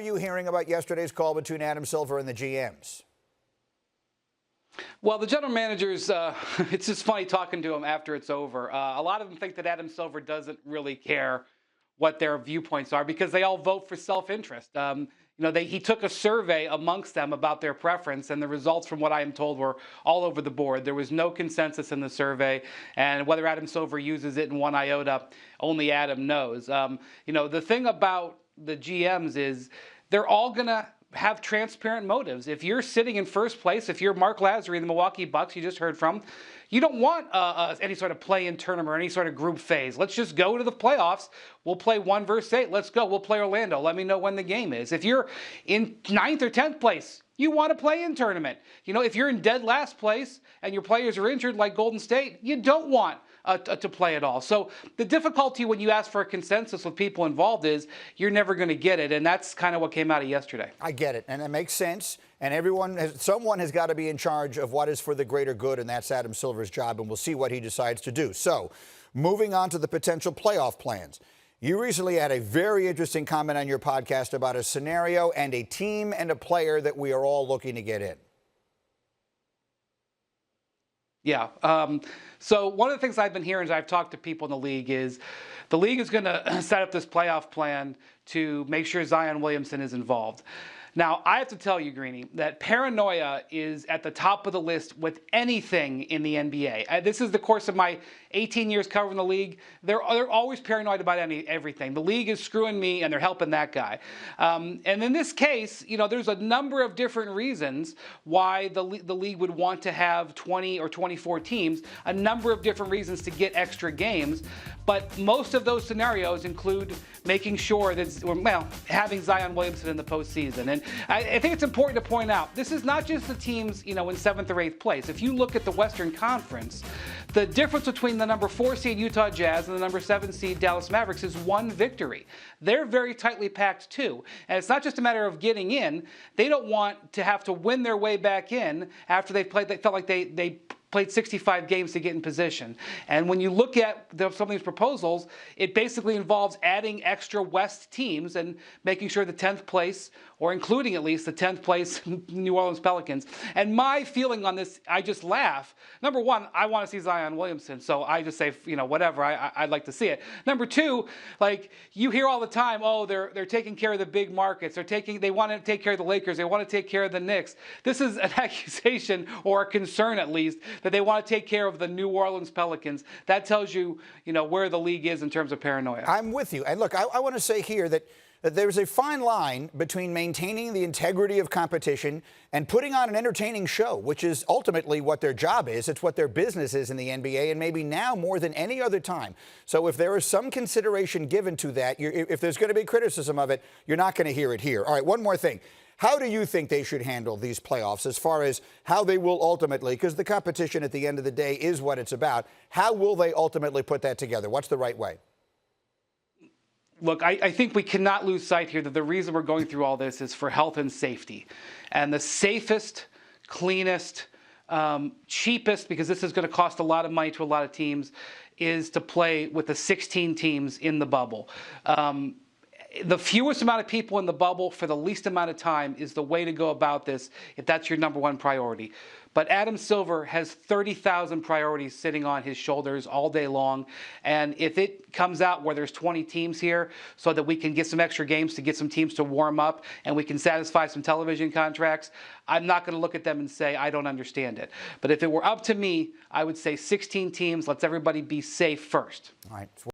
are you hearing about yesterday's call between Adam Silver and the GMs? Well, the general managers, it's just funny talking to them after it's over. A lot of them think that Adam Silver doesn't really care what their viewpoints are because they all vote for self-interest. He took a survey amongst them about their preference, and the results, from what I am told, were all over the board. There was no consensus in the survey, and whether Adam Silver uses it in one iota, only Adam knows. The thing about the GMs is they're all going to have transparent motives. If you're sitting in first place, if you're Mark Lazary in the Milwaukee Bucks you just heard from, you don't want any sort of play-in tournament or any sort of group phase. Let's just go to the playoffs. We'll play 1 versus 8. Let's go. We'll play Orlando. Let me know when the game is. If you're in 9th or 10th place, you want to play in tournament. If you're in dead last place and your players are injured like Golden State, you don't want to play at all. So the difficulty when you ask for a consensus with people involved is you're never going to get it, and that's kind of what came out of yesterday. I get it, and it makes sense. And someone has got to be in charge of what is for the greater good, and that's Adam Silver's job, and we'll see what he decides to do. So, moving on to the potential playoff plans. You recently had a very interesting comment on your podcast about a scenario and a team and a player that we are all looking to get in. Yeah. So one of the things I've been hearing as I've talked to people in the league is the league is going to set up this playoff plan to make sure Zion Williamson is involved. Now, I have to tell you, Greeny, that paranoia is at the top of the list with anything in the NBA. This is the course of my 18 years covering the league. They're always paranoid about everything. The league is screwing me, and they're helping that guy. And in this case, there's a number of different reasons why the league would want to have 20 or 24 teams, a number of different reasons to get extra games. But most of those scenarios include making sure that, having Zion Williamson in the postseason. And I think it's important to point out, this is not just the teams, in 7th or 8th place. If you look at the Western Conference, the difference between the number 4 seed Utah Jazz and the number 7 seed Dallas Mavericks is 1 victory. They're very tightly packed too. And it's not just a matter of getting in. They don't want to have to win their way back in after they felt like they played 65 games to get in position. And when you look at some of these proposals, it basically involves adding extra West teams and making sure the 10th place, or including at least the 10th place New Orleans Pelicans. And my feeling on this, I just laugh. Number one, I want to see Zion Williamson, so I just say, whatever, I'd like to see it. Number two, you hear all the time, oh, they're taking care of the big markets. They want to take care of the Lakers. They want to take care of the Knicks. This is an accusation, or a concern at least, that they want to take care of the New Orleans Pelicans. That tells you, where the league is in terms of paranoia. I'm with you. And look, I want to say here that there's a fine line between maintaining the integrity of competition and putting on an entertaining show, which is ultimately what their job is. It's what their business is in the NBA, and maybe now more than any other time. So if there is some consideration given to that, if there's going to be criticism of it, you're not going to hear it here. All right, one more thing. How do you think they should handle these playoffs as far as how they will ultimately, because the competition at the end of the day is what it's about, how will they ultimately put that together? What's the right way? Look, I think we cannot lose sight here that the reason we're going through all this is for health and safety. And the safest, cleanest, cheapest, because this is going to cost a lot of money to a lot of teams, is to play with the 16 teams in the bubble. The fewest amount of people in the bubble for the least amount of time is the way to go about this if that's your number one priority. But Adam Silver has 30,000 priorities sitting on his shoulders all day long. And if it comes out where there's 20 teams here so that we can get some extra games to get some teams to warm up and we can satisfy some television contracts, I'm not going to look at them and say, I don't understand it. But if it were up to me, I would say 16 teams, let's everybody be safe first. All right.